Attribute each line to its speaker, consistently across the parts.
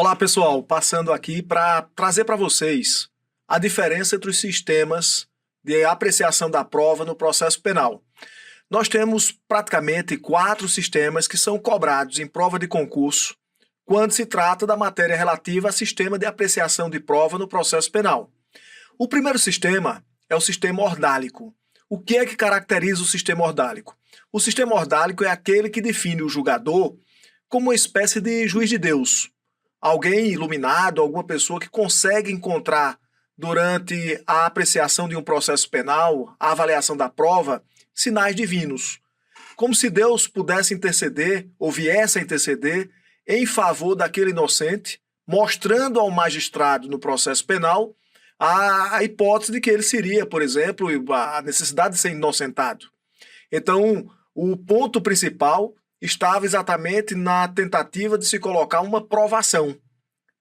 Speaker 1: Olá pessoal, passando aqui para trazer para vocês a diferença entre os sistemas de apreciação da prova no processo penal. Nós temos praticamente 4 sistemas que são cobrados em prova de concurso quando se trata da matéria relativa a sistema de apreciação de prova no processo penal. O primeiro sistema é o sistema ordálico. O que é que caracteriza o sistema ordálico? O sistema ordálico é aquele que define o julgador como uma espécie de juiz de Deus. Alguém iluminado, alguma pessoa que consegue encontrar durante a apreciação de um processo penal, a avaliação da prova, sinais divinos. Como se Deus pudesse interceder, ou viesse a interceder, em favor daquele inocente, mostrando ao magistrado no processo penal a hipótese de que ele seria, por exemplo, a necessidade de ser inocentado. Então, o ponto principal estava exatamente na tentativa de se colocar uma provação.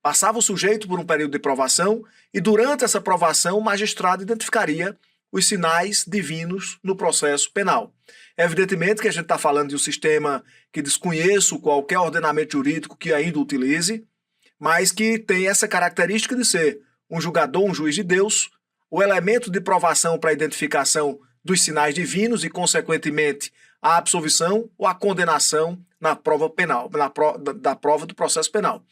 Speaker 1: Passava o sujeito por um período de provação e durante essa provação o magistrado identificaria os sinais divinos no processo penal. Evidentemente que a gente está falando de um sistema que desconheço qualquer ordenamento jurídico que ainda utilize, mas que tem essa característica de ser um julgador, um juiz de Deus, o elemento de provação para a identificação dos sinais divinos e, consequentemente, a absolvição ou a condenação na prova penal, da prova do processo penal.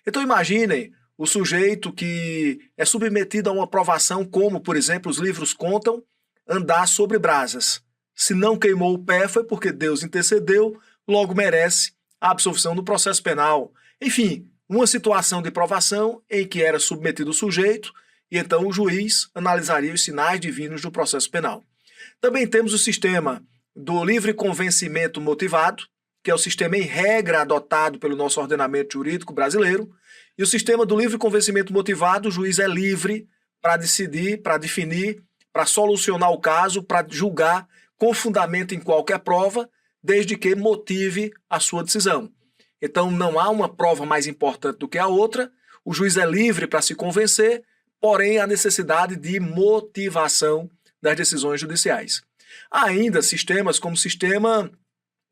Speaker 1: Então imaginem o sujeito que é submetido a uma provação como, por exemplo, os livros contam, andar sobre brasas. Se não queimou o pé foi porque Deus intercedeu, logo merece a absolvição no processo penal. Enfim, uma situação de provação em que era submetido o sujeito e então o juiz analisaria os sinais divinos do processo penal. Também temos o sistema do livre convencimento motivado, que é o sistema em regra adotado pelo nosso ordenamento jurídico brasileiro, e o sistema do livre convencimento motivado, o juiz é livre para decidir, para definir, para solucionar o caso, para julgar com fundamento em qualquer prova, desde que motive a sua decisão. Então não há uma prova mais importante do que a outra, o juiz é livre para se convencer, porém há necessidade de motivação das decisões judiciais. Há ainda sistemas como o sistema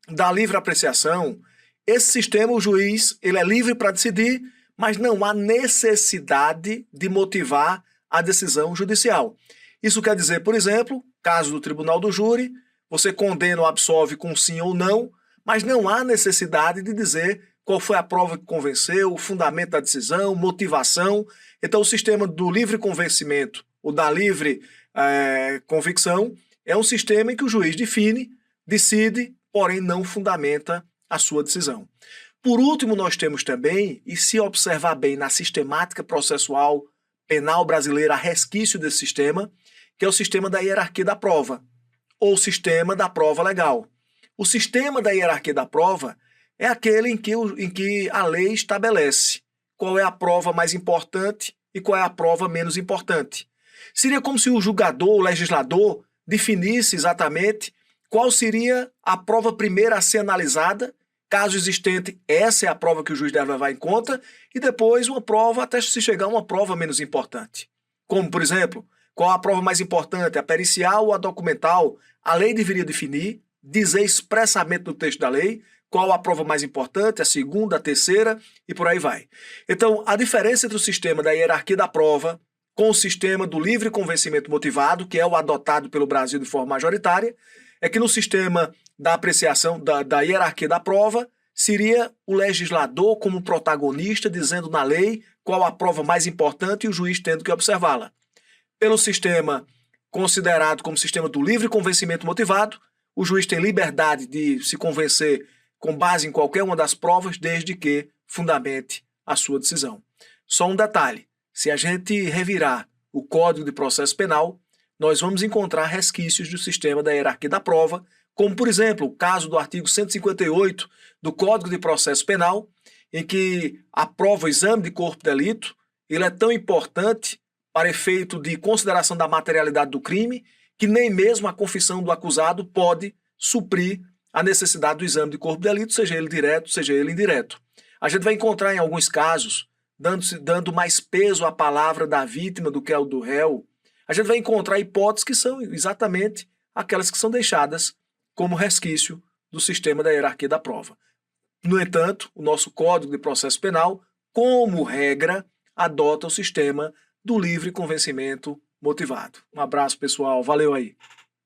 Speaker 1: da livre apreciação. Esse sistema, o juiz ele é livre para decidir, mas não há necessidade de motivar a decisão judicial. Isso quer dizer, por exemplo, caso do tribunal do júri, você condena ou absolve com sim ou não, mas não há necessidade de dizer qual foi a prova que convenceu, o fundamento da decisão, motivação. Então o sistema do livre convencimento ou da livre convicção é um sistema em que o juiz define, decide, porém não fundamenta a sua decisão. Por último, nós temos também, e se observar bem na sistemática processual penal brasileira, há resquício desse sistema, que é o sistema da hierarquia da prova, ou sistema da prova legal. O sistema da hierarquia da prova é aquele em que a lei estabelece qual é a prova mais importante e qual é a prova menos importante. Seria como se o julgador, o legislador, definisse exatamente qual seria a prova primeira a ser analisada, caso existente, essa é a prova que o juiz deve levar em conta, e depois uma prova até se chegar a uma prova menos importante. Como, por exemplo, qual a prova mais importante, a pericial ou a documental? A lei deveria definir, dizer expressamente no texto da lei, qual a prova mais importante, a segunda, a terceira, e por aí vai. Então, a diferença entre o sistema da hierarquia da prova com o sistema do livre convencimento motivado, que é o adotado pelo Brasil de forma majoritária, é que no sistema da apreciação da hierarquia da prova, seria o legislador como protagonista, dizendo na lei qual a prova mais importante e o juiz tendo que observá-la. Pelo sistema considerado como sistema do livre convencimento motivado, o juiz tem liberdade de se convencer com base em qualquer uma das provas, desde que fundamente a sua decisão. Só um detalhe. Se a gente revirar o Código de Processo Penal, nós vamos encontrar resquícios do sistema da hierarquia da prova, como, por exemplo, o caso do artigo 158 do Código de Processo Penal, em que a prova, o exame de corpo de delito, ele é tão importante para efeito de consideração da materialidade do crime, que nem mesmo a confissão do acusado pode suprir a necessidade do exame de corpo de delito, seja ele direto, seja ele indireto. A gente vai encontrar em alguns casos dando mais peso à palavra da vítima do que ao do réu. A gente vai encontrar hipóteses que são exatamente aquelas que são deixadas como resquício do sistema da hierarquia da prova. No entanto, o nosso Código de Processo Penal como regra, adota o sistema do livre convencimento motivado. Um abraço, pessoal. Valeu aí.